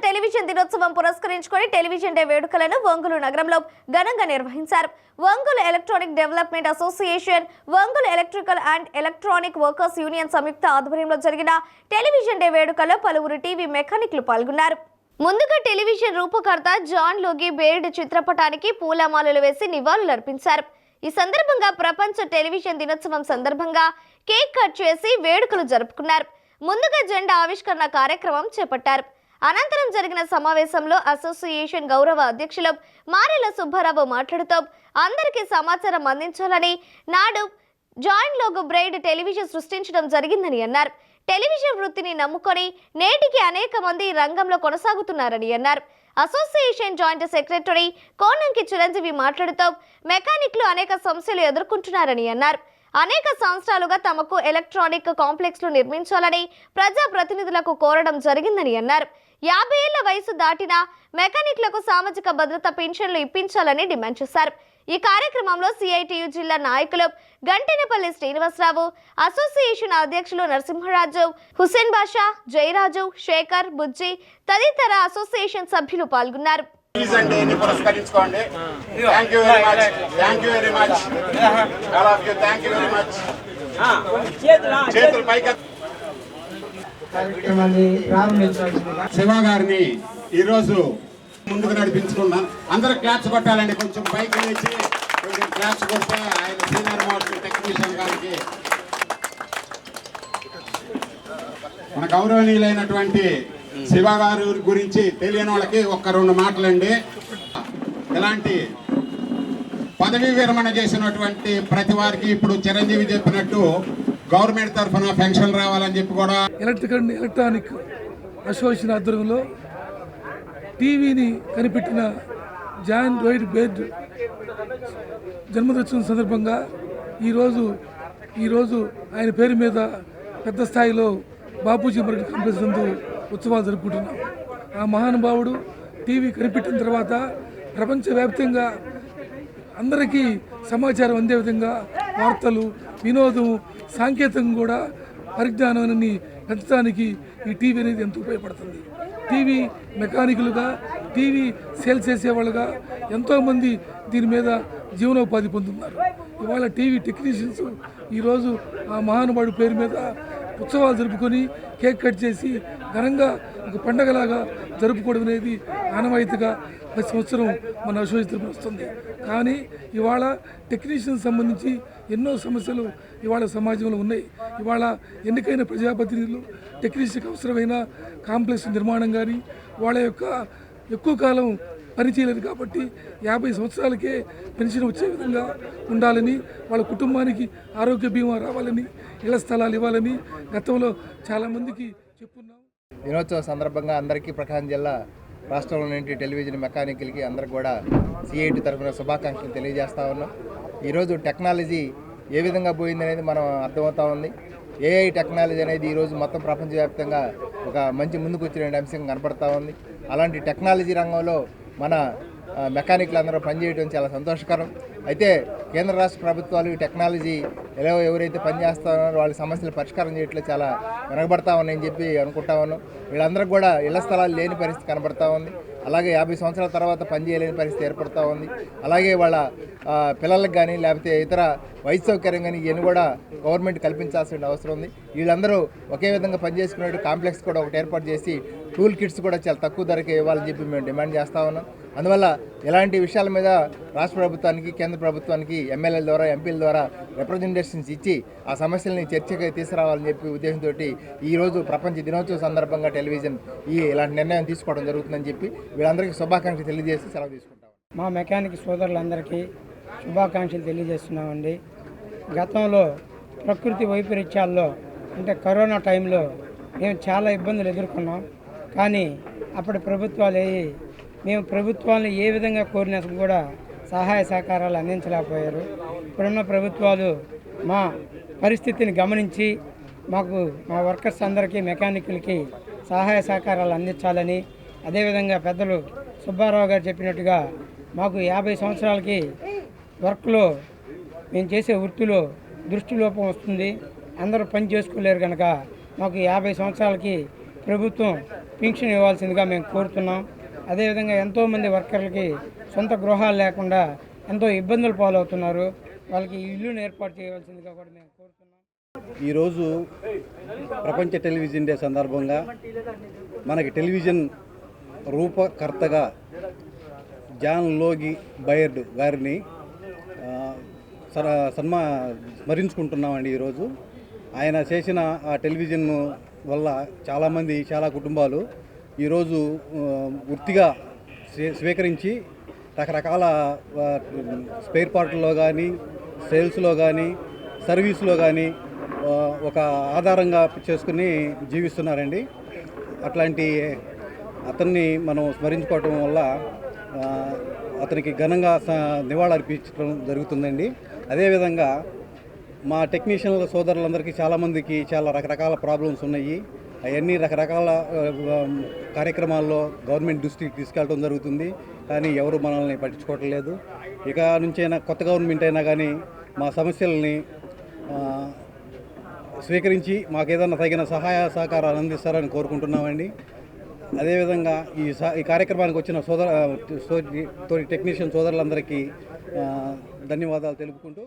Television దినోత్సవం పురస్కరించుకొని television day వేడుకలను ఒంగోలు నగరంలో ఘనంగా నిర్వహించారు. Ongole electronic development association, Ongole electrical and electronic workers union సంయుక్త ఆధ్వర్యంలో జరిగిన టెలివిజన్ డే వేడుకల్లో పలువురు టీవీ మెకానిక్లు పాల్గొన్నారు. ముందుగా టెలివిజన్ రూపకర్త జాన్ లోగి బేర్డ్ చిత్రపటానికి పూలమాలలు వేసి నివాళులర్పించారు. ఈ సందర్భంగా ప్రపంచ టెలివిజన్ దినోత్సవం సందర్భంగా కేక్ కట్ చేసి వేడుకలు జరుపుకున్నారు. ముందుగా జెండా ఆవిష్కరణ కార్యక్రమం చేపట్టారు. అనంతరం జరిగిన సమావేశంలో అసోసియేషన్ గౌరవ అధ్యక్షులు మారెల సుబ్బారావు మాట్లాడుతూ అందరికీ సమాచారం అందించాలని నాడు జాన్ లోగో బ్రైడ్ టెలివిజన్ సృష్టించడం జరిగిందని అన్నారు. టెలివిజన్ వృత్తిని నమ్ముకొని నేటికి అనేక మంది రంగంలో కొనసాగుతున్నారని అన్నారు. Association joint secretary Konanki Chiranjeevi మాట్లాడుతూ మెకానిక్లు అనేక సమస్యలు ఎదుర్కొంటున్నారని అన్నారు. అనేక సంవత్సరాలుగా తమకు ఎలక్ట్రానిక్ కాంప్లెక్స్లు నిర్మించాలని ప్రజా ప్రతినిధులకు కోరడం జరిగిందని అన్నారు. 50 ఏళ్ల వయసు దాటిన మెకానిక్లకు సామాజిక భద్రత పెన్షన్లు ఇప్పించాలని డిమాండ్ చేశారు. ఈ కార్యక్రమంలో సిఐటియు జిల్లా నాయకులు గంటెనపల్లి శ్రీనివాసరావు, అసోసియేషన్ అధ్యక్షులు నరసింహరాజు, హుసేన్ బాషా, జయరాజు, శేఖర్, బుజ్జి తదితర అసోసియేషన్ సభ్యులు పాల్గొన్నారు. శివ గారిని ఈరోజు ముందుకు నడిపించుకున్నాం. అందరూ క్లాప్స్ కొట్టాలండి. కొంచెం పైకి లేచి కొంచెం క్లాప్స్ కొడితే ఆయన సీనియర్ మోస్ట్ టెక్నీషియన్ గారికి, మన గౌరవనీయులైనటువంటి శివ గారి గురించి తెలియని వాళ్ళకి ఒక్క 2 మాటలండి. ఇలాంటి పదవీ విరమణ చేసినటువంటి ప్రతి వారికి ఇప్పుడు చిరంజీవి చెప్పినట్టు గవర్నమెంట్ తరఫున పెన్షన్ రావాలని చెప్పి కూడా ఎలక్ట్రానిక్ అసోసియేషన్ ఆధ్వర్యంలో టీవీని కనిపెట్టిన జాన్ లోగి బేర్డ్ జన్మదినోత్సవం సందర్భంగా ఈరోజు ఆయన పేరు మీద పెద్ద స్థాయిలో బాపూజీ మరటి కాంప్లెక్స్ నందు ఉత్సవాలు జరుపుకుంటున్నాం. ఆ మహానుభావుడు టీవీ కనిపెట్టిన తర్వాత ప్రపంచవ్యాప్తంగా అందరికీ సమాచారం అందే విధంగా వార్తలు, వినోదం, సాంకేతికం కూడా పరిజ్ఞానాన్ని పెంచడానికి ఈ టీవీ అనేది ఎంతో ఉపయోగపడుతుంది. టీవీ మెకానికులుగా, టీవీ సేల్స్ చేసేవాళ్ళుగా ఎంతోమంది దీని మీద జీవనోపాధి పొందుతున్నారు. ఇవాళ టీవీ టెక్నీషియన్స్ ఈరోజు ఆ మహానుభావుడి పేరు మీద ఉత్సవాలు జరుపుకొని కేక్ కట్ చేసి ఘనంగా ఒక పండగలాగా జరుపుకోవడం అనేది ఆనవాయితీగా ప్రతి సంవత్సరం మన అసోసియేషన్ వస్తుంది. కానీ ఇవాళ టెక్నీషియన్స్ సంబంధించి ఎన్నో సమస్యలు ఇవాళ సమాజంలో ఉన్నాయి. ఇవాళ ఎన్నికైన ప్రజాప్రతినిధులు టెక్నీషియన్కి అవసరమైన కాంప్లెక్స్ నిర్మాణం కానీ వాళ్ళ యొక్క ఎక్కువ కాలం పనిచేయలేదు కాబట్టి 50 సంవత్సరాలకే పెన్షన్ వచ్చే విధంగా ఉండాలని, వాళ్ళ కుటుంబానికి ఆరోగ్య బీమా రావాలని, ఇళ్ల స్థలాలు ఇవ్వాలని గతంలో చాలామందికి చెప్పున్నాం. దినోత్సవ సందర్భంగా అందరికీ ప్రకాశం జిల్లా రాష్ట్రంలోని టెలివిజన్ మెకానికల్కి అందరికి కూడా సిఐటి తరఫున శుభాకాంక్షలు తెలియజేస్తూ ఉన్నాం. ఈరోజు టెక్నాలజీ ఏ విధంగా పోయిందనేది మనం అర్థమవుతూ ఉంది. ఏఐ టెక్నాలజీ అనేది ఈరోజు మొత్తం ప్రపంచవ్యాప్తంగా ఒక మంచి ముందుకు వచ్చిన అంశం కనపడతా ఉంది. అలాంటి టెక్నాలజీ రంగంలో మన మెకానిక్లు అందరూ పనిచేయడం చాలా సంతోషకరం. అయితే కేంద్ర రాష్ట్ర ప్రభుత్వాలు ఈ టెక్నాలజీ ఎవరైతే పనిచేస్తున్నారో వాళ్ళ సమస్యలు పరిష్కారం చేయట్లేదు చాలా వెనకబడతా ఉన్నాయని చెప్పి అనుకుంటా ఉన్నాం. వీళ్ళందరికీ కూడా ఇళ్ల స్థలాలు లేని పరిస్థితి కనబడతా ఉంది. అలాగే 50 సంవత్సరాల తర్వాత పనిచేయలేని పరిస్థితి ఏర్పడుతూ ఉంది. అలాగే వాళ్ళ పిల్లలకు కానీ లేకపోతే ఇతర వైద్య సౌకర్యం కానీ ఇవన్నీ కూడా గవర్నమెంట్ కల్పించాల్సిన అవసరం ఉంది. వీళ్ళందరూ ఒకే విధంగా పనిచేసుకునే కాంప్లెక్స్ కూడా ఒకటి ఏర్పాటు చేసి టూల్ కిట్స్ కూడా చాలా తక్కువ ధరకే ఇవ్వాలని చెప్పి మేము డిమాండ్ చేస్తూ ఉన్నాం. అందువల్ల ఇలాంటి విషయాల మీద రాష్ట్ర ప్రభుత్వానికి, కేంద్ర ప్రభుత్వానికి ఎమ్మెల్యేల ద్వారా, ఎంపీల ద్వారా రిప్రజెంటేషన్స్ ఇచ్చి ఆ సమస్యల్ని చర్చకి తీసుకురావాలని చెప్పి ఉద్దేశంతో ఈరోజు ప్రపంచ దినోత్సవం సందర్భంగా టెలివిజన్ ఇలాంటి నిర్ణయం తీసుకోవడం జరుగుతుందని చెప్పి వీళ్ళందరికీ శుభాకాంక్షలు తెలియజేసి సెలవు తీసుకుంటాం. మా మెకానిక్ సోదరులందరికీ శుభాకాంక్షలు తెలియజేస్తున్నామండి. గతంలో ప్రకృతి వైపరీత్యాల్లో అంటే కరోనా టైంలో మేము చాలా ఇబ్బందులు ఎదుర్కొన్నాం. కానీ అప్పటి ప్రభుత్వాలు మేము ప్రభుత్వాలను ఏ విధంగా కోరినా కూడా సహాయ సహకారాలు అందించలేకపోయారు. ఇప్పుడున్న ప్రభుత్వాలు మా పరిస్థితిని గమనించి మాకు మా వర్కర్స్ అందరికీ, మెకానికులకి సహాయ సహకారాలు అందించాలని, అదేవిధంగా పెద్దలు సుబ్బారావు గారు చెప్పినట్టుగా మాకు 50 సంవత్సరాలకి వర్క్లో మేము చేసే వృత్తిలో దృష్టిలోపం వస్తుంది, అందరూ పని చేసుకోలేరు కనుక మాకు 50 సంవత్సరాలకి ప్రభుత్వం పింఛన్ ఇవ్వాల్సిందిగా మేము కోరుతున్నాం. అదేవిధంగా ఎంతోమంది వర్కర్లకి సొంత గృహాలు లేకుండా ఎంతో ఇబ్బందులు పాలవుతున్నారు. వాళ్ళకి ఇల్లును ఏర్పాటు చేయవలసిందిగా కూడా మేము కోరుతున్నాం. ఈరోజు ప్రపంచ టెలివిజన్ డే సందర్భంగా మనకి టెలివిజన్ రూపకర్తగా జాన్ లోగి బయర్డ్ గారిని స్మరించుకుంటున్నామండి. ఈరోజు ఆయన చేసిన ఆ టెలివిజన్ వల్ల చాలామంది చాలా కుటుంబాలు ఈరోజు వృత్తిగా స్వీకరించి రకరకాల స్పేర్ పార్ట్లలో కానీ సేల్స్లో కానీ సర్వీస్లో కానీ ఒక ఆధారంగా చేసుకుని జీవిస్తున్నారండి. అట్లాంటి అతన్ని మనం స్మరించుకోవటం వల్ల అతనికి ఘనంగా నివాళులర్పించడం జరుగుతుందండి. అదేవిధంగా మా టెక్నీషియన్ల సోదరులందరికీ చాలామందికి చాలా రకరకాల ప్రాబ్లమ్స్ ఉన్నాయి. అవన్నీ రకరకాల కార్యక్రమాల్లో గవర్నమెంట్ దృష్టికి తీసుకెళ్ళడం జరుగుతుంది. కానీ ఎవరు మనల్ని పట్టించుకోవటం లేదు. ఇక నుంచైనా కొత్త గవర్నమెంట్ అయినా కానీ మా సమస్యల్ని స్వీకరించి మాకేదైనా తగిన సహాయ సహకారాలు అందిస్తారని కోరుకుంటున్నామండి. అదేవిధంగా ఈ కార్యక్రమానికి వచ్చిన టెక్నీషియన్ సోదరులందరికీ ధన్యవాదాలు తెలుపుకుంటూ